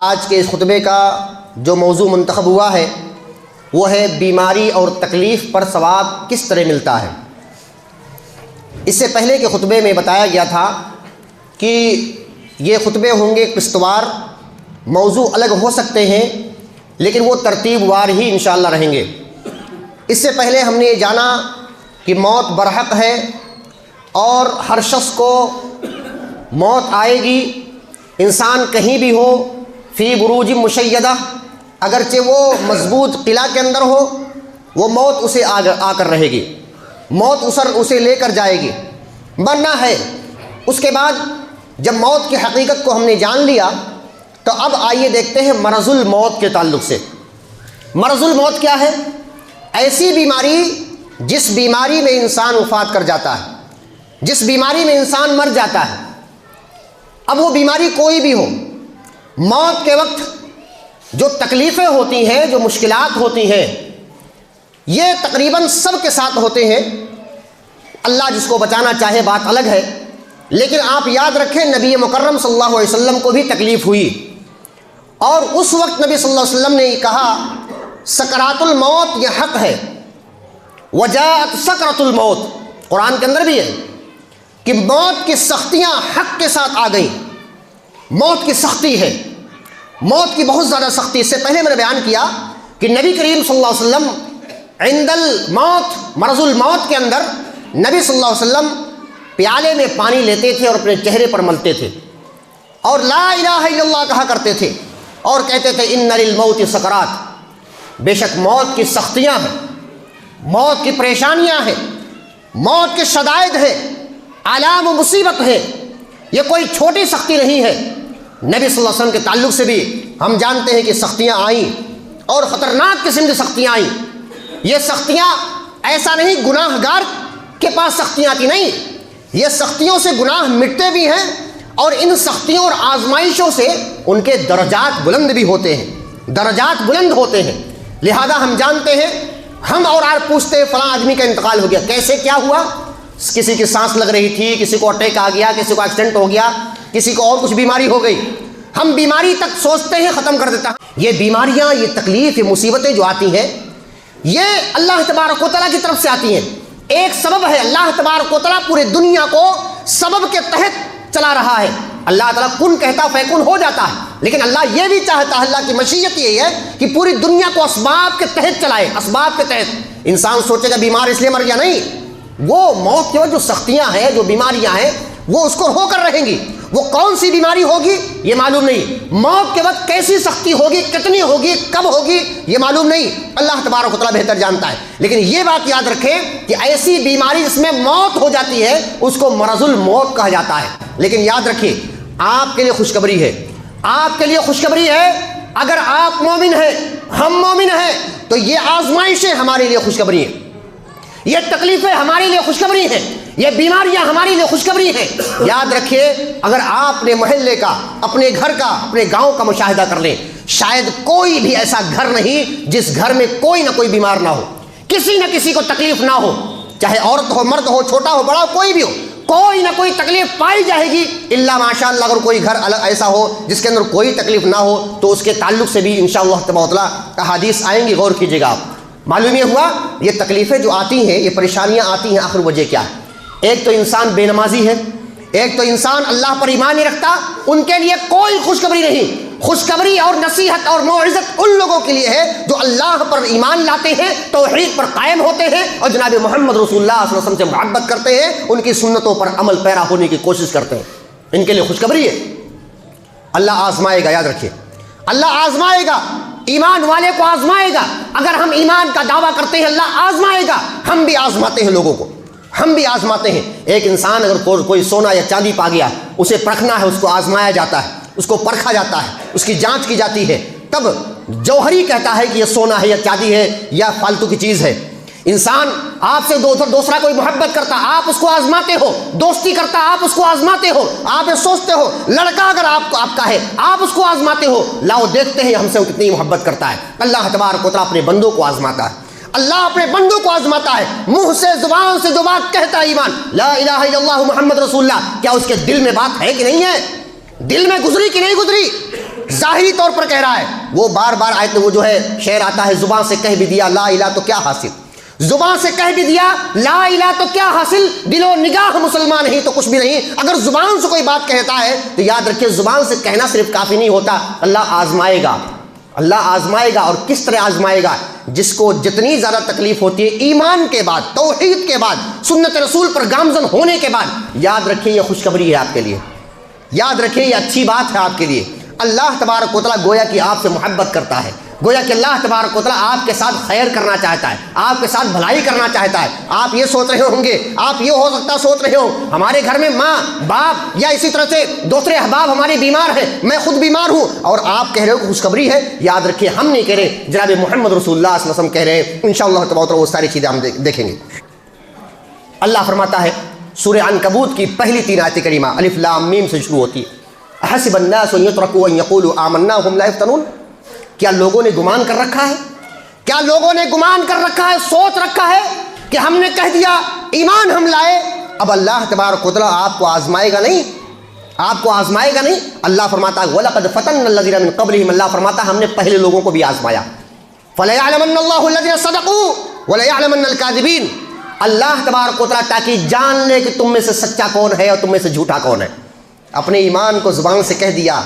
آج کے اس خطبے کا جو موضوع منتخب ہوا ہے وہ ہے بیماری اور تکلیف پر ثواب کس طرح ملتا ہے۔ اس سے پہلے کے خطبے میں بتایا گیا تھا کہ یہ خطبے ہوں گے قسط وار، موضوع الگ ہو سکتے ہیں لیکن وہ ترتیب وار ہی انشاءاللہ رہیں گے۔ اس سے پہلے ہم نے یہ جانا کہ موت برحق ہے اور ہر شخص کو موت آئے گی، انسان کہیں بھی ہو، فی بروج مشیدہ، اگرچہ وہ مضبوط قلعہ کے اندر ہو، وہ موت اسے آ کر رہے گی، موت اسے لے کر جائے گی، مرنا ہے۔ اس کے بعد جب موت کی حقیقت کو ہم نے جان لیا تو اب آئیے دیکھتے ہیں مرض الموت کے تعلق سے۔ مرض الموت کیا ہے؟ ایسی بیماری جس بیماری میں انسان وفات کر جاتا ہے، جس بیماری میں انسان مر جاتا ہے۔ اب وہ بیماری کوئی بھی ہو، موت کے وقت جو تکلیفیں ہوتی ہیں، جو مشکلات ہوتی ہیں، یہ تقریباً سب کے ساتھ ہوتے ہیں۔ اللہ جس کو بچانا چاہے بات الگ ہے، لیکن آپ یاد رکھیں نبی مکرم صلی اللہ علیہ وسلم کو بھی تکلیف ہوئی، اور اس وقت نبی صلی اللہ علیہ وسلم نے یہ کہا سکرات الموت یہ حق ہے، وجاءت سکرۃ الموت، قرآن کے اندر بھی ہے کہ موت کی سختیاں حق کے ساتھ آ گئیں۔ موت کی سختی ہے، موت کی بہت زیادہ سختی۔ اس سے پہلے میں نے بیان کیا کہ نبی کریم صلی اللہ علیہ وسلم عند الموت، مرض الموت کے اندر نبی صلی اللہ علیہ وسلم پیالے میں پانی لیتے تھے اور اپنے چہرے پر ملتے تھے اور لا الہ الا اللہ کہا کرتے تھے اور کہتے تھے ان للموت سکرات، بے شک موت کی سختیاں ہیں، موت کی پریشانیاں ہیں، موت کے شدائد ہیں، آلام و مصیبت ہے، یہ کوئی چھوٹی سختی نہیں ہے۔ نبی صلی اللہ علیہ وسلم کے تعلق سے بھی ہم جانتے ہیں کہ سختیاں آئیں اور خطرناک قسم کی سختیاں آئیں۔ یہ سختیاں ایسا نہیں گناہ گار کے پاس سختیاں آتی، نہیں، یہ سختیوں سے گناہ مٹتے بھی ہیں اور ان سختیوں اور آزمائشوں سے ان کے درجات بلند بھی ہوتے ہیں، درجات بلند ہوتے ہیں۔ لہذا ہم جانتے ہیں، ہم اور آپ پوچھتے ہیں فلاں آدمی کا انتقال ہو گیا، کیسے کیا ہوا؟ کسی کی سانس لگ رہی تھی، کسی کو اٹیک آ گیا، کسی کو ایکسیڈنٹ ہو گیا، کسی کو اور کچھ بیماری ہو گئی، ہم بیماری تک سوچتے ہیں ختم کر دیتا ہے۔ یہ بیماریاں، یہ تکلیف، یہ مصیبتیں جو آتی ہیں یہ اللہ تبارک و تعالیٰ کی طرف سے آتی ہیں۔ ایک سبب ہے، اللہ تبارک و تعالیٰ پورے دنیا کو سبب کے تحت چلا رہا ہے۔ اللہ تعالیٰ کن کہتا فیکن ہو جاتا ہے، لیکن اللہ یہ بھی چاہتا ہے، اللہ کی مشیت یہی ہے کہ پوری دنیا کو اسباب کے تحت چلائے، اسباب کے تحت۔ انسان سوچے گا بیمار اس لیے مر گیا، نہیں، وہ موت کی وجہ جو سختیاں ہیں، جو بیماریاں ہیں، وہ اس کو ہو کر رہیں گی۔ وہ کون سی بیماری ہوگی یہ معلوم نہیں، موت کے وقت کیسی سختی ہوگی، کتنی ہوگی، کب ہوگی یہ معلوم نہیں، اللہ تبارک و تعالیٰ بہتر جانتا ہے۔ لیکن یہ بات یاد رکھیں کہ ایسی بیماری جس میں موت ہو جاتی ہے اس کو مرض الموت کہا جاتا ہے۔ لیکن یاد رکھیں آپ کے لیے خوشخبری ہے، آپ کے لیے خوشخبری ہے، اگر آپ مومن ہیں، ہم مومن ہیں، تو یہ آزمائشیں ہمارے لیے خوشخبری ہیں، یہ تکلیفیں ہمارے لیے خوشخبری ہیں، یہ بیماریاں ہمارے لیے خوشخبری ہیں۔ یاد رکھیے اگر آپ نے محلے کا، اپنے گھر کا، اپنے گاؤں کا مشاہدہ کر لیں، شاید کوئی بھی ایسا گھر نہیں جس گھر میں کوئی نہ کوئی بیمار نہ ہو، کسی نہ کسی کو تکلیف نہ ہو، چاہے عورت ہو، مرد ہو، چھوٹا ہو، بڑا ہو، کوئی بھی ہو، کوئی نہ کوئی تکلیف پائی جائے گی۔ الا ماشاء اللہ اگر کوئی گھر ایسا ہو جس کے اندر کوئی تکلیف نہ ہو تو اس کے تعلق سے بھی انشاءاللہ تبارک و تعالیٰ احادیث آئیں گی، غور کیجیے گا آپ۔ معلوم یہ ہوا یہ تکلیفیں جو آتی ہیں، یہ پریشانیاں آتی ہیں، آخر وجہ کیا ہے؟ ایک تو انسان بے نمازی ہے، ایک تو انسان اللہ پر ایمان نہیں رکھتا، ان کے لیے کوئی خوشخبری نہیں۔ خوشخبری اور نصیحت اور موعظت ان لوگوں کے لیے ہے جو اللہ پر ایمان لاتے ہیں، توحید پر قائم ہوتے ہیں اور جناب محمد رسول اللہ صلی اللہ علیہ وسلم سے محبت کرتے ہیں، ان کی سنتوں پر عمل پیرا ہونے کی کوشش کرتے ہیں، ان کے لیے خوشخبری ہے۔ اللہ آزمائے گا، یاد رکھیے اللہ آزمائے گا، ایمان والے کو آزمائے گا۔ اگر ہم ایمان کا دعویٰ کرتے ہیں اللہ آزمائے گا، ہم بھی آزماتے ہیں لوگوں کو، ہم بھی آزماتے ہیں۔ ایک انسان اگر کوئی سونا یا چاندی پا گیا، اسے پرکھنا ہے، اس کو آزمایا جاتا ہے، اس کو پرکھا جاتا ہے، اس کی جانچ کی جاتی ہے، تب جوہری کہتا ہے کہ یہ سونا ہے یا چاندی ہے یا فالتو کی چیز ہے۔ انسان آپ سے دوسرا کوئی محبت کرتا، آپ اس کو آزماتے ہو، دوستی کرتا، آپ اس کو آزماتے ہو، آپ یہ سوچتے ہو، لڑکا اگر آپ کا ہے آپ اس کو آزماتے ہو، لاؤ دیکھتے ہیں ہم سے وہ کتنی محبت کرتا ہے۔ اللہ تبارک و تعالیٰ اپنے بندوں کو آزماتا ہے، اللہ اپنے بندوں کو آزماتا ہے۔ منہ سے، زبان سے جو بات کہتا ہے ایمان لا الہ الا اللہ محمد رسول اللہ، کیا اس کے دل میں بات ہے کہ نہیں ہے؟ دل میں گزری کہ نہیں گزری؟ ظاہری طور پر کہہ رہا ہے وہ بار بار آیت میں وہ جو ہے شعر آتا ہے، زبان سے کہہ بھی دیا لا الہ تو کیا حاصل، زبان سے کہہ بھی دیا لا الہ تو کیا حاصل، دل و نگاہ مسلمان نہیں تو کچھ بھی نہیں۔ اگر زبان سے کوئی بات کہتا ہے تو یاد رکھیے زبان سے کہنا صرف کافی نہیں ہوتا، اللہ آزمائے گا، اللہ آزمائے گا۔ اور کس طرح آزمائے گا؟ جس کو جتنی زیادہ تکلیف ہوتی ہے ایمان کے بعد، توحید کے بعد، سنت رسول پر گامزن ہونے کے بعد، یاد رکھیے یہ خوشخبری ہے آپ کے لیے، یاد رکھیے یہ اچھی بات ہے آپ کے لیے۔ اللہ تبارک و تعالیٰ گویا کہ آپ سے محبت کرتا ہے، گویا کہ اللہ تبارک و تعالیٰ آپ کے ساتھ خیر کرنا چاہتا ہے، آپ کے ساتھ بھلائی کرنا چاہتا ہے۔ آپ یہ سوچ رہے ہوں گے، آپ یہ ہو سکتا سوچ رہے ہو ہمارے گھر میں ماں باپ یا اسی طرح سے دوسرے احباب ہمارے بیمار ہیں، میں خود بیمار ہوں، اور آپ کہہ رہے ہو کہ خوشخبری ہے۔ یاد رکھیے ہم نہیں کہہ رہے، جناب محمد رسول اللہ صلی اللہ علیہ وسلم کہہ رہے ہیں۔ انشاءاللہ تبارک و تعالیٰ وہ ساری چیزیں ہم دیکھیں گے۔ اللہ فرماتا ہے سورہ عنکبوت کی پہلی 3 آیت کریمہ الف لام میم سے شروع ہوتی ہے، احسب الناس ان يتركوا ان يقولوا آمنا وهم لا يفتنون، کیا لوگوں نے گمان کر رکھا ہے، کیا لوگوں نے گمان کر رکھا ہے، سوچ رکھا ہے کہ ہم نے کہہ دیا ایمان ہم لائے، اب اللہ تبارک و تعالیٰ آپ کو آزمائے گا نہیں، آپ کو آزمائے گا نہیں۔ اللہ فرماتا ہے وَلَقَدْ فَتَنَّا الَّذِينَ مِن قَبْلِهِمْ، اللہ فرماتا ہے ہم نے پہلے لوگوں کو بھی آزمایا۔ فَلَيَعْلَمَنَّ اللَّهُ الَّذِينَ صَدَقُوا وَلَيَعْلَمَنَّ الْكَاذِبِينَ، اللہ تبارک و تعالیٰ تاکہ جان لے کہ تم میں سے سچا کون ہے اور تم میں سے جھوٹا کون ہے۔ اپنے ایمان کو زبان سے کہہ دیا،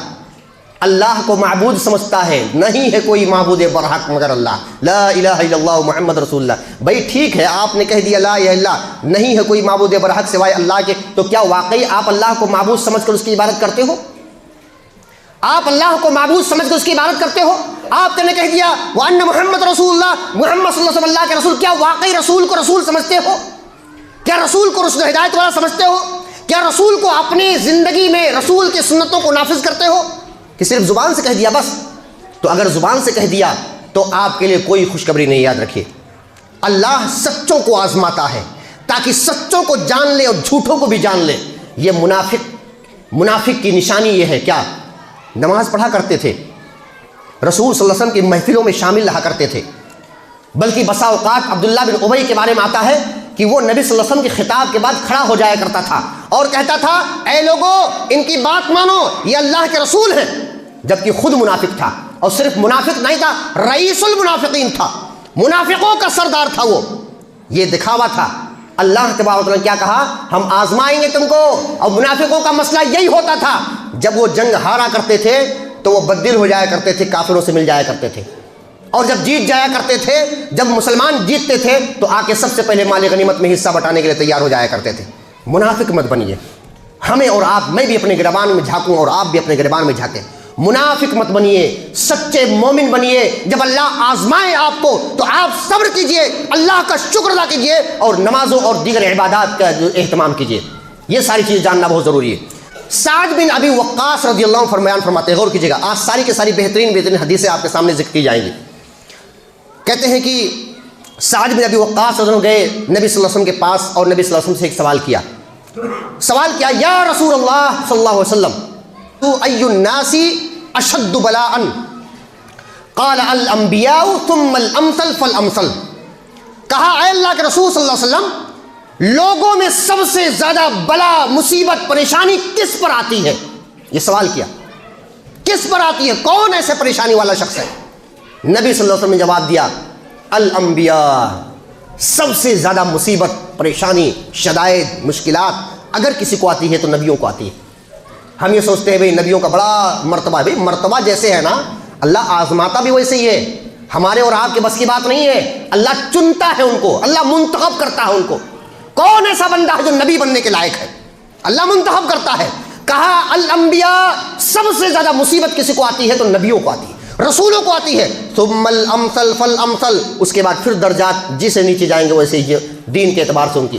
اللہ کو معبود سمجھتا ہے، نہیں ہے کوئی معبود برحق مگر اللہ، لا الہ الا اللہ محمد رسول اللہ۔ بھائی ٹھیک ہے آپ نے کہہ دیا لا الہ الا اللہ، نہیں ہے کوئی معبود برحق سوائے اللہ کے، تو کیا واقعی آپ اللہ کو معبود سمجھ کر اس کی عبادت کرتے ہو؟ آپ اللہ کو معبود سمجھ کر اس کی عبادت کرتے ہو؟ آپ نے کہہ دیا وان محمد رسول اللہ، محمد صلی اللہ علیہ وسلم اللہ کے رسول، کیا واقعی رسول کو رسول سمجھتے ہو؟ کیا رسول کو رسول ہدایت والا سمجھتے ہو؟ کیا رسول کو اپنی زندگی میں رسول کی سنتوں کو نافذ کرتے ہو؟ کہ صرف زبان سے کہہ دیا بس؟ تو اگر زبان سے کہہ دیا تو آپ کے لیے کوئی خوشخبری نہیں۔ یاد رکھیے اللہ سچوں کو آزماتا ہے تاکہ سچوں کو جان لے اور جھوٹوں کو بھی جان لے۔ یہ منافق کی نشانی یہ ہے، کیا نماز پڑھا کرتے تھے، رسول صلی اللہ علیہ وسلم کی محفلوں میں شامل رہا کرتے تھے، بلکہ بسا اوقات عبداللہ بن ابی کے بارے میں آتا ہے کہ وہ نبی صلی اللہ علیہ وسلم کے خطاب کے بعد کھڑا ہو جایا کرتا تھا اور کہتا تھا اے لوگو ان کی بات مانو، یہ اللہ کے رسول ہیں، جبکہ خود منافق تھا، اور صرف منافق نہیں تھا، رئیس المنافقین تھا، منافقوں کا سردار تھا وہ۔ یہ دکھاوا تھا۔ اللہ تبارک و تعالیٰ نے کیا کہا؟ ہم آزمائیں گے تم کو۔ اور منافقوں کا مسئلہ یہی ہوتا تھا، جب وہ جنگ ہارا کرتے تھے تو وہ بددل ہو جایا کرتے تھے، کافروں سے مل جایا کرتے تھے، اور جب جیت جایا کرتے تھے، جب مسلمان جیتتے تھے تو آ کے سب سے پہلے مال غنیمت میں حصہ بٹانے کے لیے تیار ہو جایا کرتے تھے۔ منافق مت بنیے، ہمیں اور آپ، میں بھی اپنے گریبان میں جھانکوں اور آپ بھی اپنے گریبان میں جھانکیں، منافق مت بنیے، سچے مومن بنیے۔ جب اللہ آزمائے آپ کو تو آپ صبر کیجئے، اللہ کا شکر ادا کیجئے، اور نمازوں اور دیگر عبادات کا اہتمام کیجئے۔ یہ ساری چیزیں جاننا بہت ضروری ہے۔ سعد بن ابی وقاص رضی اللہ عنہ فرمان فرماتے ہیں، غور کیجئے گا، آج ساری کی ساری بہترین حدیثیں آپ کے سامنے ذکر کی جائیں گی۔ کہتے ہیں کہ سعد بن ابی وقاص رضی اللہ عنہ گئے نبی صلی اللہ علیہ وسلم کے پاس اور نبی صلی اللہ علیہ وسلم سے ایک سوال کیا، یا رسول اللہ صلی اللہ علیہ وسلم تو ای الناس اشد بلاء؟ قال الانبیاء ثم الامثل فالامثل۔ کہا اے اللہ کے رسول صلی اللہ علیہ وسلم، لوگوں میں سب سے زیادہ بلا، مصیبت، پریشانی کس پر آتی ہے؟ یہ سوال کیا، کس پر آتی ہے؟ کون ایسے پریشانی والا شخص ہے؟ نبی صلی اللہ علیہ وسلم نے جواب دیا الانبیاء، سب سے زیادہ مصیبت، پریشانی، شدائد، مشکلات اگر کسی کو آتی ہے تو نبیوں کو آتی ہے۔ ہم یہ سوچتے ہیں بھئی نبیوں کا بڑا مرتبہ ہے، بھئی مرتبہ جیسے ہے نا، اللہ آزماتا بھی ویسے ہی ہے، ہمارے اور آپ کے بس کی بات نہیں ہے، اللہ چنتا ہے ان کو، اللہ منتخب کرتا ہے ان کو۔ کون ایسا بندہ ہے جو نبی بننے کے لائق ہے؟ اللہ منتخب کرتا ہے۔ کہا الانبیاء، سب سے زیادہ مصیبت کسی کو آتی ہے تو نبیوں کو آتی ہے، رسولوں کو آتی ہے۔ ثم الامثل فالامثل، اس کے بعد پھر درجات جسے نیچے جائیں گے ویسے ہی دین کے اعتبار سے ان کی،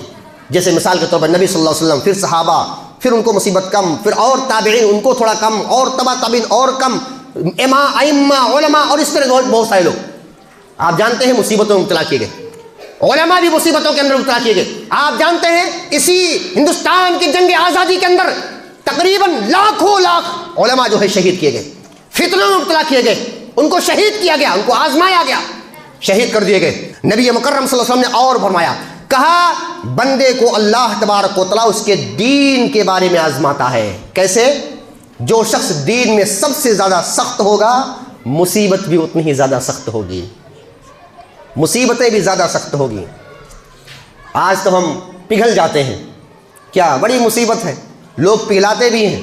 جیسے مثال کے طور پر نبی صلی اللہ علیہ وسلم، پھر صحابہ، پھر ان کو مصیبت کم، پھر اور تابعین ان کو تھوڑا کم، اور تبع تابعین اور کم، ائمہ، علماء، اور اس طرح بہت سارے لوگ آپ جانتے ہیں مصیبتوں میں مبتلا کیے گئے، علماء بھی مصیبتوں کے اندر مبتلا کیے گئے۔ آپ جانتے ہیں اسی ہندوستان کی جنگ آزادی کے اندر تقریباً لاکھوں لاکھ علماء جو ہے شہید کیے گئے، فتنوں میں مبتلا کیے گئے، ان کو شہید کیا گیا، ان کو آزمایا گیا، شہید کر دیے گئے۔ نبی مکرم صلی اللہ علیہ وسلم نے اور فرمایا، کہا بندے کو اللہ تبارک و تعالیٰ اس کے دین کے بارے میں آزماتا ہے۔ کیسے؟ جو شخص دین میں سب سے زیادہ سخت ہوگا مصیبت بھی اتنی ہی زیادہ سخت ہوگی، مصیبتیں بھی زیادہ سخت ہوگی۔ آج تو ہم پگھل جاتے ہیں، کیا بڑی مصیبت ہے، لوگ پگھلاتے بھی ہیں،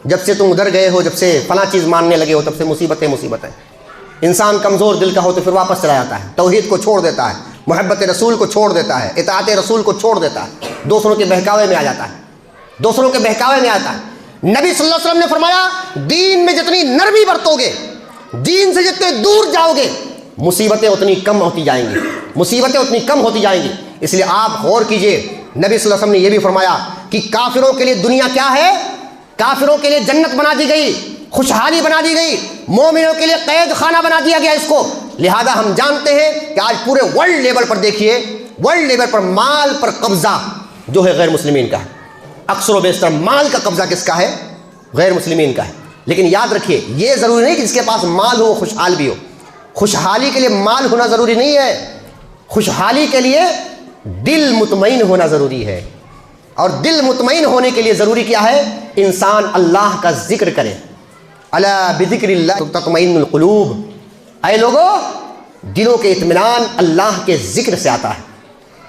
جب سے تم ادھر گئے ہو، جب سے فلاں چیز ماننے لگے ہو تب سے مصیبتیں مصیبتیں۔ انسان کمزور دل کا ہو تو پھر واپس چلا جاتا ہے، توحید کو چھوڑ دیتا ہے، محبت رسول کو چھوڑ دیتا ہے، اطاعت رسول کو چھوڑ دیتا ہے، دوسروں کے بہکاوے میں آ جاتا ہے، دوسروں کے بہکاوے میں آتا ہے۔ نبی صلی اللہ علیہ وسلم نے فرمایا دین میں جتنی نرمی برتو گے، دین سے جتنے دور جاؤ گے، مصیبتیں اتنی کم ہوتی جائیں گی، مصیبتیں اتنی کم ہوتی جائیں گی۔ اس لیے آپ غور کیجئے، نبی صلی اللہ علیہ وسلم نے یہ بھی فرمایا کہ کافروں کے لیے دنیا کیا ہے؟ کافروں کے لیے جنت بنا دی گئی، خوشحالی بنا دی گئی، مومنوں کے لیے قید خانہ بنا دیا گیا اس کو۔ لہذا ہم جانتے ہیں کہ آج پورے ورلڈ لیول پر دیکھیے، ورلڈ لیول پر مال پر قبضہ جو ہے غیر مسلمین کا ہے، اکثر و بیشتر مال کا قبضہ کس کا ہے؟ غیر مسلمین کا ہے۔ لیکن یاد رکھیے یہ ضروری نہیں کہ جس کے پاس مال ہو وہ خوشحال بھی ہو، خوشحالی کے لیے مال ہونا ضروری نہیں ہے، خوشحالی کے لیے دل مطمئن ہونا ضروری ہے، اور دل مطمئن ہونے کے لیے ضروری کیا ہے؟ انسان اللہ کا ذکر کرے۔ الا بذکر اللہ تطمئن القلوب، اے لوگو دلوں کے اطمینان اللہ کے ذکر سے آتا ہے،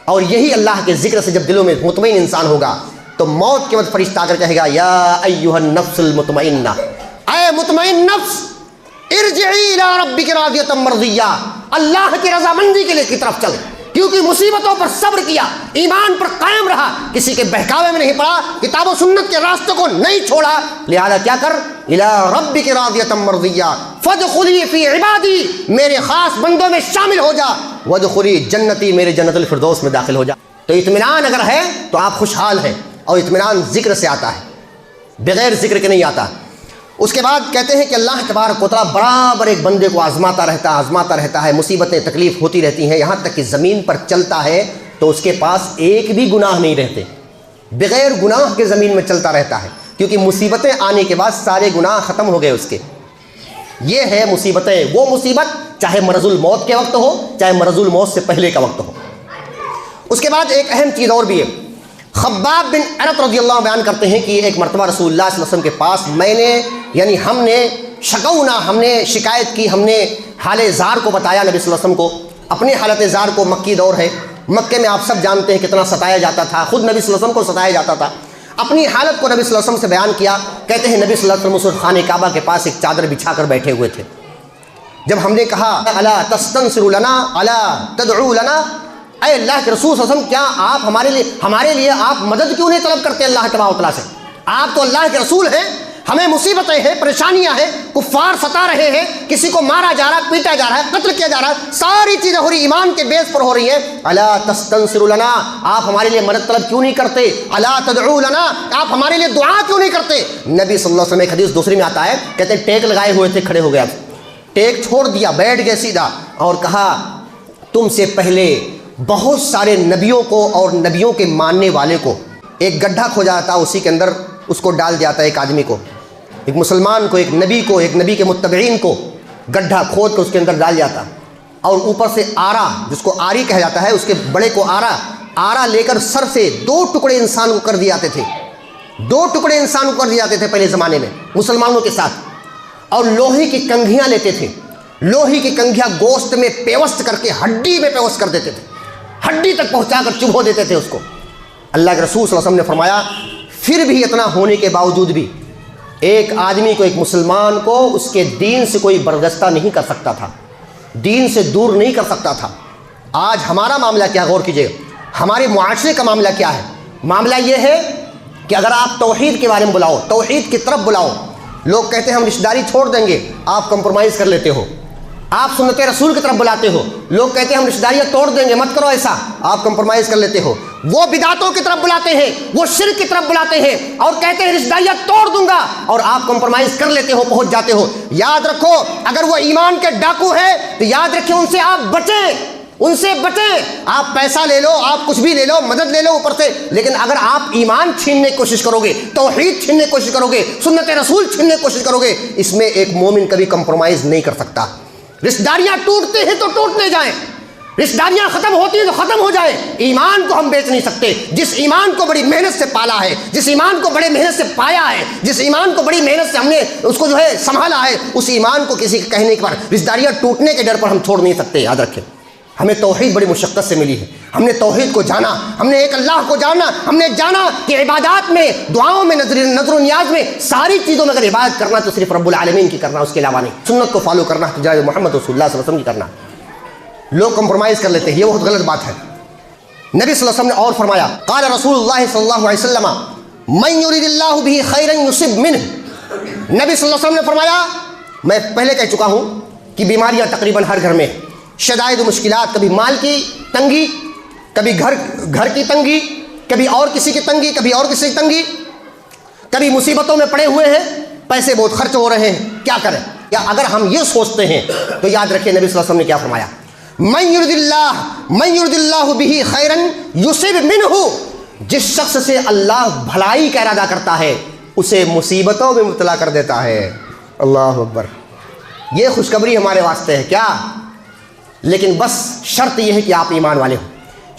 اور یہی اللہ کے ذکر سے جب دلوں میں مطمئن انسان ہوگا تو موت کے وقت فرشتہ آ کر کہے گا یا ایھا النفس المطمئنہ، اے مطمئن نفس ارجعی الی ربک راضیۃ مرضیہ، اللہ کی رضامندی کے لیے کی طرف چل، کیونکہ مصیبتوں پر صبر کیا، ایمان پر قائم رہا، کسی کے بہکاوے میں نہیں پڑا، کتاب و سنت کے راستے کو نہیں چھوڑا، لہذا کیا کر الی ربک راضیۃ مرضیہ فادخلی فی عبادی، میرے خاص بندوں میں شامل ہو جا، وادخلی جنتی، میرے جنت الفردوس میں داخل ہو جا۔ تو اطمینان اگر ہے تو آپ خوشحال ہیں، اور اطمینان ذکر سے آتا ہے، بغیر ذکر کے نہیں آتا۔ اس کے بعد کہتے ہیں کہ اللہ تبارک و تعالیٰ برابر ایک بندے کو آزماتا رہتا ہے، مصیبتیں تکلیف ہوتی رہتی ہیں، یہاں تک کہ زمین پر چلتا ہے تو اس کے پاس ایک بھی گناہ نہیں رہتے، بغیر گناہ کے زمین میں چلتا رہتا ہے، کیونکہ مصیبتیں آنے کے بعد سارے گناہ ختم ہو گئے اس کے۔ یہ ہے مصیبتیں، وہ مصیبت چاہے مرض الموت کے وقت ہو چاہے مرض الموت سے پہلے کا وقت ہو۔ اس کے بعد ایک اہم چیز اور بھی ہے، خباب بن ارت رضی اللہ عنہ بیان کرتے ہیں کہ ایک مرتبہ رسول اللہ صلی اللہ علیہ وسلم کے پاس ہم نے شکایت کی، ہم نے حال زار کو بتایا نبی صلی اللہ علیہ وسلم کو، اپنی حالت زار کو، مکی دور ہے، مکے میں آپ سب جانتے ہیں کتنا ستایا جاتا تھا، خود نبی صلی اللہ علیہ وسلم کو ستایا جاتا تھا، اپنی حالت کو نبی صلی اللہ علیہ وسلم سے بیان کیا۔ کہتے ہیں نبی صلی اللہ علیہ وسلم خانہ کعبہ کے پاس ایک چادر بچھا کر بیٹھے ہوئے تھے، جب ہم نے کہا الا تستنصر لنا الا تدعو لنا، اے اللہ کے رسول صلی اللہ علیہ وسلم کیا آپ ہمارے لیے آپ مدد کیوں نہیں طلب کرتے اللہ تبارک و تعالیٰ سے؟ آپ تو اللہ کے رسول ہیں، ہمیں مصیبتیں ہیں، پریشانیاں ہیں، کفار ستا رہے ہیں، کسی کو مارا جا رہا ہے، پیٹا جا رہا ہے، قتل کیا جا رہا ہے، ساری چیزیں ہو رہی ایمان کے بیس پر ہو رہی ہیں، الا تستنصر لنا، آپ ہمارے لیے مدد طلب کیوں نہیں کرتے؟ الا تدعو لنا، آپ ہمارے لیے دعا کیوں نہیں کرتے؟ نبی صلی اللہ علیہ وسلم ایک حدیث دوسری میں آتا ہے، کہتے ہیں ٹیک لگائے ہوئے تھے، کھڑے ہو گیا، ٹیک چھوڑ دیا، بیٹھ گئے سیدھا، اور کہا تم سے پہلے بہت سارے نبیوں کو اور نبیوں کے ماننے والے کو ایک گڈھا کھو جاتا، اسی کے اندر اس کو ڈال دیا تھا، ایک آدمی کو، ایک مسلمان کو، ایک نبی کے متبعین کو گڈھا کھود کر اس کے اندر ڈال جاتا، اور اوپر سے آرا، جس کو آری کہا جاتا ہے، اس کے بڑے کو آرا لے کر سر سے 2 ٹکڑے انسان کو کر دیے جاتے تھے، 2 ٹکڑے انسان کو کر دیے جاتے تھے پہلے زمانے میں مسلمانوں کے ساتھ، اور لوہے کی کنگھیاں لیتے تھے، لوہے کی کنگھیاں گوشت میں پیوست کر کے ہڈی میں پیوست کر دیتے تھے، ہڈی تک پہنچا کر چبھو دیتے تھے اس کو۔ اللہ کے رسول صلی اللہ علیہ وسلم نے فرمایا پھر بھی اتنا ہونے کے باوجود بھی ایک آدمی کو، ایک مسلمان کو اس کے دین سے کوئی برگستہ نہیں کر سکتا تھا، دین سے دور نہیں کر سکتا تھا۔ آج ہمارا معاملہ کیا، غور کیجئے، ہمارے معاشرے کا معاملہ کیا ہے؟ معاملہ یہ ہے کہ اگر آپ توحید کے بارے میں بلاؤ، توحید کی طرف بلاؤ، لوگ کہتے ہیں ہم رشتہ داری چھوڑ دیں گے، آپ کمپرومائز کر لیتے ہو۔ آپ سنت رسول کی طرف بلاتے ہو، لوگ کہتے ہیں ہم رشتہ داریاں توڑ دیں گے، مت کرو ایسا، آپ کمپرومائز کر لیتے ہو۔ وہ بدعتوں کی طرف بلاتے ہیں، وہ شرک کی طرف بلاتے ہیں اور کہتے ہیں رشتہ داریاں توڑ دوں گا، اور آپ کمپرومائز کر لیتے ہو، پہنچ جاتے ہو۔ یاد رکھو اگر وہ ایمان کے ڈاکو ہے تو یاد رکھیں ان سے آپ بچیں، ان سے بچیں۔ آپ پیسہ لے لو، آپ کچھ بھی لے لو، مدد لے لو اوپر سے، لیکن اگر آپ ایمان چھیننے کی کوشش کرو گے، توحید چھیننے کی کوشش کرو گے، سنت رسول چھیننے کی کوشش کرو گے، اس میں ایک مومن کبھی کمپرومائز نہیں کر سکتا۔ رشتہ داریاں ٹوٹتے ہیں تو ٹوٹنے جائیں، رشتہ ختم ہوتی ہیں تو ختم ہو جائے، ایمان کو ہم بیچ نہیں سکتے۔ جس ایمان کو بڑی محنت سے پالا ہے، جس ایمان کو بڑے محنت سے پایا ہے، جس ایمان کو بڑی محنت سے ہم نے اس کو سنبھالا ہے، اس ایمان کو کسی کے کہنے پر، رشتہ داریاں ٹوٹنے کے ڈر پر ہم چھوڑ نہیں سکتے۔ یاد رکھیں، ہمیں توحید بڑی مشقت سے ملی ہے، ہم نے توحید کو جانا، ہم نے ایک اللہ کو جانا، ہم نے جانا کہ عبادات میں، دعاؤں میں، نظر و نیاز میں، ساری چیزوں میں اگر عبادت کرنا تو صرف رب العالمین کی کرنا، اس کے علاوہ نہیں۔ سنت کو فالو کرنا تو جناب محمد رسول اللہ صلی اللہ علیہ وسلم کی کرنا۔ لوگ کمپرومائز کر لیتے ہیں، یہ بہت غلط بات ہے۔ نبی صلی اللہ علیہ وسلم نے اور فرمایا، قال رسول اللہ صلی اللہ علیہ وسلم من یرید اللہ بہ خیرا یصب منہ۔ نبی صلی اللہ علیہ وسلم نے فرمایا، میں پہلے کہہ چکا ہوں کہ بیماریاں تقریباً ہر گھر میں، شدائد و مشکلات، کبھی مال کی تنگی، کبھی گھر کی تنگی، کبھی اور کسی کی تنگی، کبھی اور کسی کی تنگی، کبھی مصیبتوں میں پڑے ہوئے ہیں، پیسے بہت خرچ ہو رہے ہیں، کیا کریں؟ یا اگر ہم یہ سوچتے ہیں تو یاد رکھیں نبی صلی اللہ علیہ وسلم نے کیا فرمایا، من یرد اللہ بہ خیرا یصب منہ۔ جس شخص سے اللہ بھلائی کا ارادہ کرتا ہے اسے مصیبتوں میں مبتلا کر دیتا ہے۔ اللہ اکبر، یہ خوشخبری ہمارے واسطے ہے کیا؟ لیکن بس شرط یہ ہے کہ آپ ایمان والے ہو،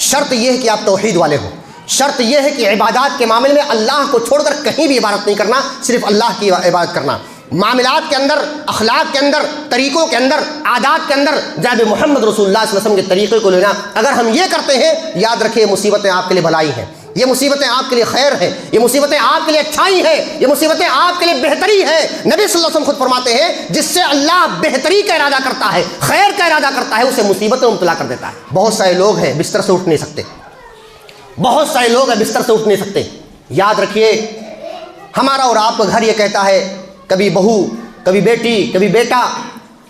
شرط یہ ہے کہ آپ توحید والے ہو، شرط یہ ہے کہ عبادات کے معاملے میں اللہ کو چھوڑ کر کہیں بھی عبادت نہیں کرنا، صرف اللہ کی عبادت کرنا۔ معاملات کے اندر، اخلاق کے اندر، طریقوں کے اندر، عادات کے اندر جناب محمد رسول اللہ صلی اللہ علیہ وسلم کے طریقے کو لینا۔ اگر ہم یہ کرتے ہیں، یاد رکھیں یہ مصیبتیں آپ کے لیے بھلائی ہیں، یہ مصیبتیں آپ کے لیے خیر ہیں، یہ مصیبتیں آپ کے لیے اچھائی ہیں، یہ مصیبتیں آپ کے لیے بہتری ہیں۔ نبی صلی اللہ علیہ وسلم خود فرماتے ہیں، جس سے اللہ بہتری کا ارادہ کرتا ہے، خیر کا ارادہ کرتا ہے، اسے مصیبتوں میں مبتلا کر دیتا ہے۔ بہت سارے لوگ ہیں بستر سے اٹھ نہیں سکتے، بہت سارے لوگ ہیں بستر سے اٹھ نہیں سکتے۔ یاد رکھیے، ہمارا اور آپ کا گھر یہ کہتا ہے، کبھی بہو، کبھی بیٹی، کبھی بیٹا،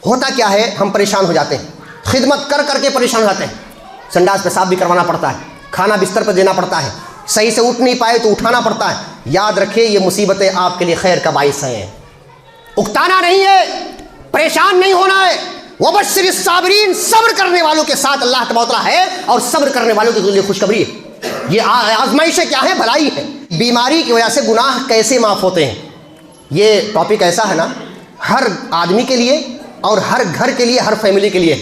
ہوتا کیا ہے، ہم پریشان ہو جاتے ہیں، خدمت کر کر کے پریشان ہو جاتے ہیں، سنڈاس پیشاب بھی کروانا پڑتا ہے، کھانا بستر پہ دینا پڑتا ہے، صحیح سے اٹھ نہیں پائے تو اٹھانا پڑتا ہے۔ یاد رکھیں یہ مصیبتیں آپ کے لیے خیر کا باعث ہیں، اکتانا نہیں ہے، پریشان نہیں ہونا ہے۔ وبشر الصابرین، صبر کرنے والوں کے ساتھ اللہ تبارک و تعالیٰ ہے، اور صبر کرنے والوں کے لیے خوشخبری ہے۔ یہ آزمائشیں کیا ہے؟ بھلائی ہے۔ بیماری کی وجہ سے گناہ کیسے معاف ہوتے ہیں، یہ ٹاپک ایسا ہے نا، ہر آدمی کے لیے اور ہر گھر کے لیے، ہر فیملی کے لیے،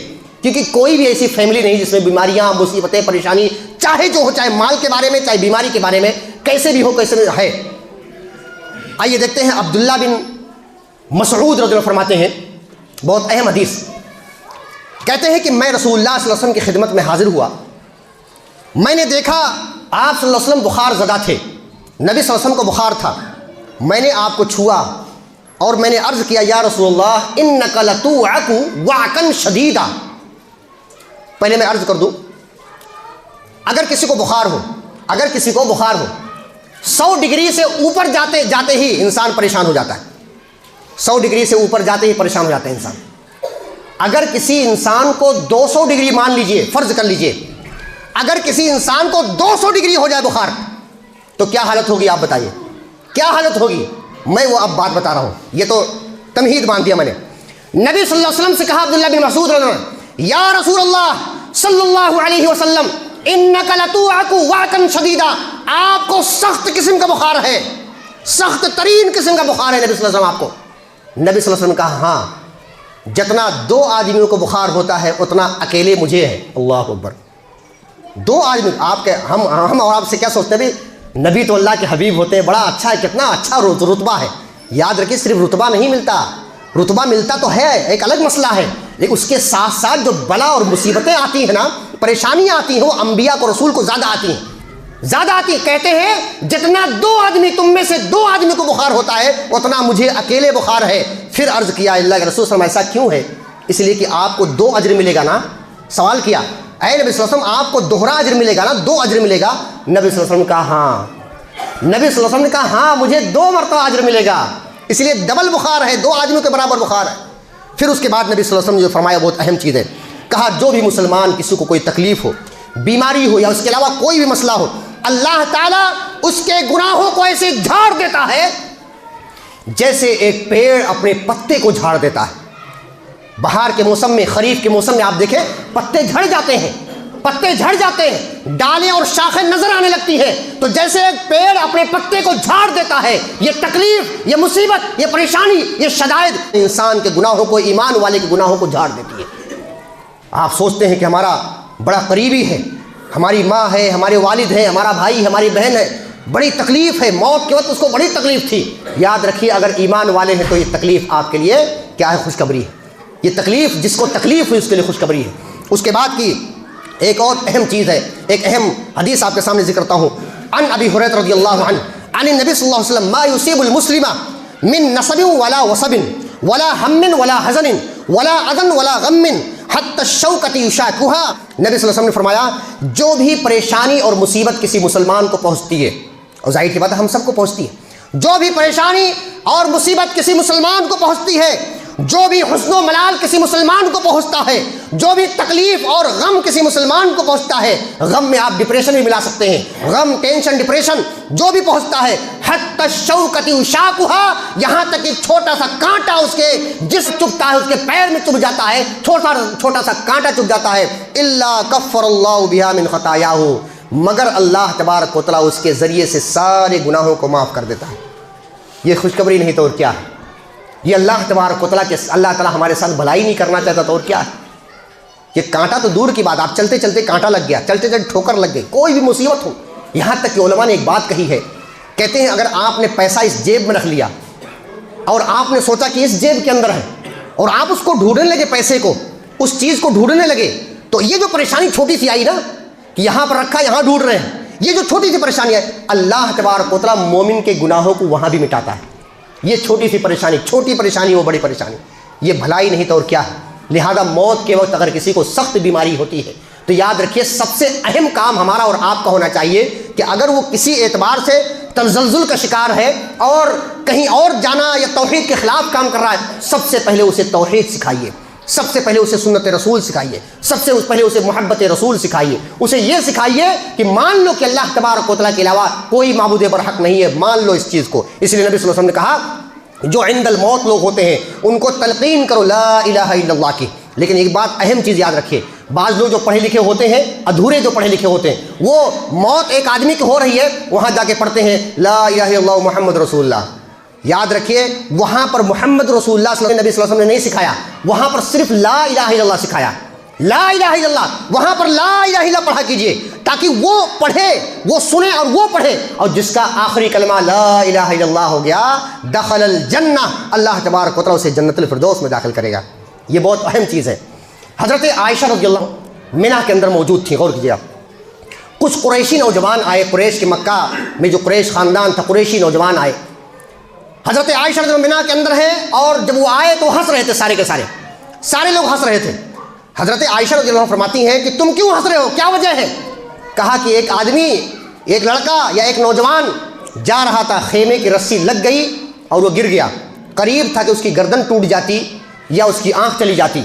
کیونکہ کوئی بھی ایسی فیملی نہیں جس میں بیماریاں، مصیبتیں، پریشانی، چاہے جو ہو، چاہے مال کے بارے میں، چاہے بیماری کے بارے میں، کیسے بھی ہو، کیسے بھی ہے۔ آئیے دیکھتے ہیں، عبداللہ بن مسعود رضی اللہ فرماتے ہیں، بہت اہم حدیث، کہتے ہیں کہ میں رسول اللہ صلی اللہ علیہ وسلم کی خدمت میں حاضر ہوا، میں نے دیکھا آپ صلی اللہ علیہ وسلم بخار زدہ تھے، نبی صلی اللہ علیہ وسلم کو بخار تھا، میں نے آپ کو چھوا اور میں نے عرض کیا، یا رسول اللہ انک لتوعک وعکا شدیدا۔ پہلے میں عرض کر دوں، اگر کسی کو بخار ہو، اگر کسی کو بخار ہو، 100 ڈگری سے اوپر جاتے ہی انسان پریشان ہو جاتا ہے، 100 ڈگری سے اوپر جاتے ہی پریشان ہو جاتا ہے انسان۔ اگر کسی انسان کو 200 ڈگری مان لیجئے، فرض کر لیجئے، اگر کسی انسان کو 200 ڈگری ہو جائے بخار، تو کیا حالت ہوگی آپ بتائیے، کیا حالت ہوگی؟ میں وہ اب بات بتا رہا ہوں، یہ تو تمہید مان دیا میں نے۔ نبی صلی اللہ علیہ وسلم سے کہا عبداللہ بن مسعود رضی اللہ عنہ، یا رسول اللہ صلی اللہ علیہ وسلم انک لتوعک وعکا شدیدا، آپ کو سخت قسم کا بخار ہے، سخت ترین قسم کا بخار ہے نبی صلی اللہ علیہ وسلم آپ کو۔ نبی صلی اللہ علیہ وسلم نے کہا، ہاں، جتنا 2 آدمیوں کو بخار ہوتا ہے اتنا اکیلے مجھے ہے۔ اللہ اکبر، 2 آدمی، آپ کے ہم اور آپ سے کیا سوچتے ہیں؟ نبی تو اللہ کے حبیب ہوتے ہیں، بڑا اچھا ہے، کتنا اچھا رتبہ ہے۔ یاد رکھیے، صرف رتبہ نہیں ملتا، رتبہ ملتا تو ہے، ایک الگ مسئلہ ہے، لیکن اس کے ساتھ ساتھ جو بلا اور مصیبتیں آتی ہیں نا، پریشانیاں آتی ہیں، وہ انبیاء کو، رسول کو زیادہ آتی ہیں، زیادہ آتی ہیں۔ کہتے ہیں جتنا 2 آدمی، تم میں سے 2 آدمی کو بخار ہوتا ہے اتنا مجھے اکیلے بخار ہے۔ پھر عرض کیا، اللہ کے رسول صلی اللہ علیہ وسلم ایسا کیوں ہے؟ اس لیے کہ آپ کو 2 اجر ملے گا نا۔ سوال کیا، اے نبی صلی اللہ علیہ وسلم آپ کو دوہرا اجر ملے گا نا، 2 اجر ملے گا؟ نبی صلی اللہ علیہ وسلم نے کہا ہاں، نبی صلی اللہ علیہ وسلم نے کہا ہاں، مجھے 2 مرتبہ اجر ملے گا، اس لیے ڈبل بخار ہے، 2 آدمیوں کے برابر بخار ہے۔ پھر اس کے بعد نبی صلی اللہ علیہ وسلم نے جو فرمایا بہت اہم چیز ہے، کہا جو بھی مسلمان کسی کو کوئی تکلیف ہو، بیماری ہو یا اس کے علاوہ کوئی بھی مسئلہ ہو، اللہ تعالیٰ اس کے گناہوں کو ایسے جھاڑ دیتا ہے جیسے ایک پیڑ اپنے پتے کو جھاڑ دیتا ہے۔ بہار کے موسم میں، خریف کے موسم میں آپ دیکھیں پتے جھڑ جاتے ہیں، پتے جھڑ جاتے ہیں، ڈالیں اور شاخیں نظر آنے لگتی ہیں، تو جیسے ایک پیڑ اپنے پتے کو جھاڑ دیتا ہے، یہ تکلیف، یہ مصیبت، یہ پریشانی، یہ شدائد انسان کے گناہوں کو، ایمان والے کے گناہوں کو جھاڑ دیتی ہے۔ آپ سوچتے ہیں کہ ہمارا بڑا قریبی ہے، ہماری ماں ہے، ہمارے والد ہیں، ہمارا بھائی، ہماری بہن ہے، بڑی تکلیف ہے، موت کے وقت اس کو بڑی تکلیف تھی. یاد رکھیے اگر ایمان والے ہیں تو یہ تکلیف آپ کے لیے کیا ہے؟ خوشخبری ہے. یہ تکلیف، جس کو تکلیف ہوئی اس کے لیے خوشخبری ہے. اس کے بعد کی ایک اور اہم چیز ہے، ایک اہم حدیث آپ کے سامنے ذکر کرتا ہوں. عن ابی ہریرہ رضی اللہ عنہ عن النبی صلی اللہ علیہ وسلم ما یصیب المسلم من نصب ولا وصب ولا ہم ولا حزن ولا اذن ولا غم حتی الشوکۃ یشاکھها. نبی صلی اللہ علیہ وسلم نے فرمایا جو بھی پریشانی اور مصیبت کسی مسلمان کو پہنچتی ہے، اور ظاہر کی بات ہے ہم سب کو پہنچتی ہے، جو بھی پریشانی اور مصیبت کسی مسلمان کو پہنچتی ہے، جو بھی حزن و ملال کسی مسلمان کو پہنچتا ہے، جو بھی تکلیف اور غم کسی مسلمان کو پہنچتا ہے، غم میں آپ ڈپریشن بھی ملا سکتے ہیں، غم، ٹینشن، ڈپریشن جو بھی پہنچتا ہے، حتی الشوکۃ یشاکھها، یہاں تک ایک چھوٹا سا کانٹا اس کے جسم چبھتا ہے، اس کے پیر میں چبھ جاتا ہے، چھوٹا سا کانٹا چبھ جاتا ہے، الا کفر اللہ بہا من خطایاہ، مگر اللہ تبارک و تعالیٰ اس کے ذریعے سے سارے گناہوں کو معاف کر دیتا ہے. یہ خوشخبری نہیں تو اور کیا ہے؟ یہ اللہ تبارک و تعالیٰ کے اللہ تعالیٰ ہمارے ساتھ بھلائی نہیں کرنا چاہتا تو اور کیا ہے؟ یہ کانٹا تو دور کی بات، آپ چلتے چلتے کانٹا لگ گیا، چلتے چلتے ٹھوکر لگ گئی، کوئی بھی مصیبت ہو. یہاں تک کہ علماء نے ایک بات کہی ہے، کہتے ہیں اگر آپ نے پیسہ اس جیب میں رکھ لیا اور آپ نے سوچا کہ اس جیب کے اندر ہے اور آپ اس کو ڈھونڈنے لگے، پیسے کو، اس چیز کو ڈھونڈنے لگے، تو یہ جو پریشانی چھوٹی سی آئی نا کہ یہاں پر رکھا، یہاں ڈھونڈ رہے ہیں، یہ جو چھوٹی سی پریشانی ہے، اللہ تبارک و تعالیٰ مومن کے گناہوں کو وہاں بھی مٹاتا ہے. یہ چھوٹی سی پریشانی، چھوٹی پریشانی وہ بڑی پریشانی، یہ بھلائی نہیں تو اور کیا ہے؟ لہذا موت کے وقت اگر کسی کو سخت بیماری ہوتی ہے تو یاد رکھیے سب سے اہم کام ہمارا اور آپ کا ہونا چاہیے کہ اگر وہ کسی اعتبار سے تزلزل کا شکار ہے اور کہیں اور جانا یا توحید کے خلاف کام کر رہا ہے، سب سے پہلے اسے توحید سکھائیے، سب سے پہلے اسے سنت رسول سکھائیے، سب سے پہلے اسے محبت رسول سکھائیے، اسے یہ سکھائیے کہ مان لو کہ اللہ تبارک و تعالیٰ کے علاوہ کوئی معبود برحق نہیں ہے، مان لو اس چیز کو. اس لیے نبی صلی اللہ علیہ وسلم نے کہا جو عند الموت لوگ ہوتے ہیں ان کو تلقین کرو لا الہ الا اللہ کی. لیکن ایک بات اہم چیز یاد رکھیے، بعض لوگ جو پڑھے لکھے ہوتے ہیں، ادھورے جو پڑھے لکھے ہوتے ہیں، وہ موت ایک آدمی کی ہو رہی ہے، وہاں جا کے پڑھتے ہیں لا الہ الا اللہ محمد رسول اللہ. یاد رکھیے وہاں پر محمد رسول اللہ صلی اللہ علیہ وسلم نے نہیں سکھایا، وہاں پر صرف لا الہ الا اللہ سکھایا. لا الہ الا اللہ، وہاں پر لا الہ الا اللہ پڑھا کیجئے تاکہ وہ پڑھے، وہ سنے اور وہ پڑھے، اور جس کا آخری کلمہ لا الہ الا اللہ ہو گیا دخل الجنہ، اللہ تبارک و تعالیٰ اسے جنت الفردوس میں داخل کرے گا. یہ بہت اہم چیز ہے. حضرت عائشہ رضی اللہ عنہا منہ کے اندر موجود تھی، غور کیجیے آپ. کچھ قریشی نوجوان آئے، قریش کے مکہ میں جو قریش خاندان تھا، قریشی نوجوان آئے، حضرت عائشہ رضی اللہ عنہا منہ کے اندر ہے، اور جب وہ آئے تو ہنس رہے تھے، سارے کے سارے لوگ ہنس رہے تھے. حضرت عائشہ رضی اللہ عنہا فرماتی ہیں کہ تم کیوں ہنس رہے ہو، کیا وجہ ہے؟ کہا کہ ایک آدمی، ایک لڑکا یا ایک نوجوان جا رہا تھا، خیمے کی رسی لگ گئی اور وہ گر گیا، قریب تھا کہ اس کی گردن ٹوٹ جاتی یا اس کی آنکھ چلی جاتی.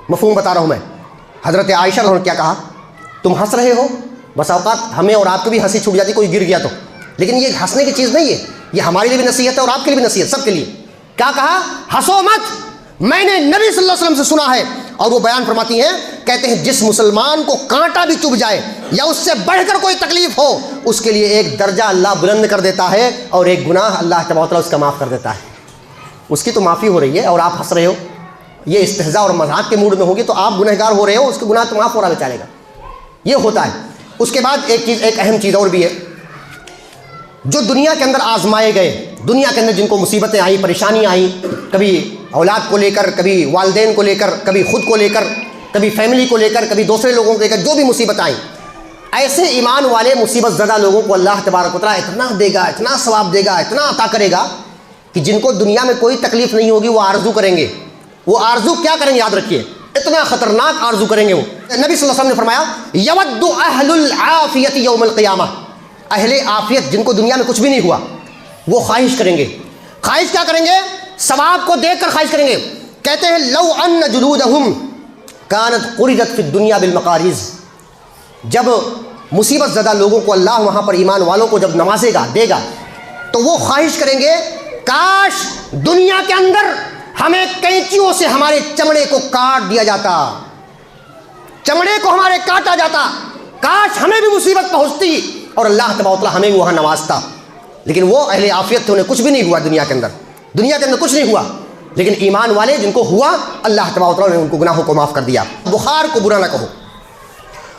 مفہوم بتا رہا ہوں میں. حضرت عائشہ رضی اللہ عنہا نے کیا کہا؟ تم ہنس رہے ہو، بس اوقات ہمیں اور آپ کو بھی ہنسی چھوٹ جاتی کوئی گر گیا تو، لیکن یہ ہنسنے کی چیز نہیں ہے، یہ ہمارے لیے بھی نصیحت ہے اور آپ کے لیے بھی نصیحت، سب کے لیے. کیا کہا؟ ہنسو مت، میں نے نبی صلی اللہ علیہ وسلم سے سنا ہے. اور وہ بیان فرماتی ہیں، کہتے ہیں جس مسلمان کو کانٹا بھی چبھ جائے یا اس سے بڑھ کر کوئی تکلیف ہو، اس کے لیے ایک درجہ اللہ بلند کر دیتا ہے اور ایک گناہ اللہ تبارک و تعالیٰ اس کا معاف کر دیتا ہے. اس کی تو معافی ہو رہی ہے اور آپ ہنس رہے ہو، یہ استہزاء اور مذاق کے موڈ میں ہوگی تو آپ گنہگار ہو رہے ہو، اس کے گناہ تو معاف ہو رہا ہے چلے گا. یہ ہوتا ہے. اس کے بعد ایک اہم چیز اور بھی ہے، جو دنیا کے اندر آزمائے گئے، دنیا کے اندر جن کو مصیبتیں آئیں، پریشانیاں آئیں، کبھی اولاد کو لے کر، کبھی والدین کو لے کر، کبھی خود کو لے کر، کبھی فیملی کو لے کر، کبھی دوسرے لوگوں کو لے کر، جو بھی مصیبت آئیں، ایسے ایمان والے مصیبت زدہ لوگوں کو اللہ تبارک و تعالیٰ اتنا دے گا، اتنا ثواب دے گا، اتنا عطا کرے گا کہ جن کو دنیا میں کوئی تکلیف نہیں ہوگی وہ آرزو کریں گے. وہ آرزو کیا کریں گے؟ یاد رکھیے اتنا خطرناک آرزو کریں گے. وہ نبی صلی اللہ علیہ وسلم نے فرمایا یود اہل العافیت یوم القیامہ، اہل عافیت جن کو دنیا میں کچھ بھی نہیں ہوا وہ خواہش کریں گے. خواہش کیا کریں گے؟ ثواب کو دیکھ کر خواہش کریں گے. کہتے ہیں لو ان جلودہم کانت قرضت فی الدنیا بالمقاریض، جب مصیبت زدہ لوگوں کو اللہ وہاں پر ایمان والوں کو جب نوازے گا، دے گا، تو وہ خواہش کریں گے کاش دنیا کے اندر ہمیں کینچیوں سے ہمارے چمڑے کو کاٹ دیا جاتا، چمڑے کو ہمارے کاٹا جاتا، کاش ہمیں بھی مصیبت پہنچتی اور اللہ تبارک و تعالیٰ ہمیں بھی وہاں نوازتا. لیکن وہ اہل عافیت تھے، انہیں کچھ بھی نہیں ہوا دنیا کے اندر، دنیا کے اندر کچھ نہیں ہوا. لیکن ایمان والے جن کو ہوا، اللہ تبارک و تعالیٰ نے ان کو گناہوں کو معاف کر دیا. بخار کو برا نہ کہو،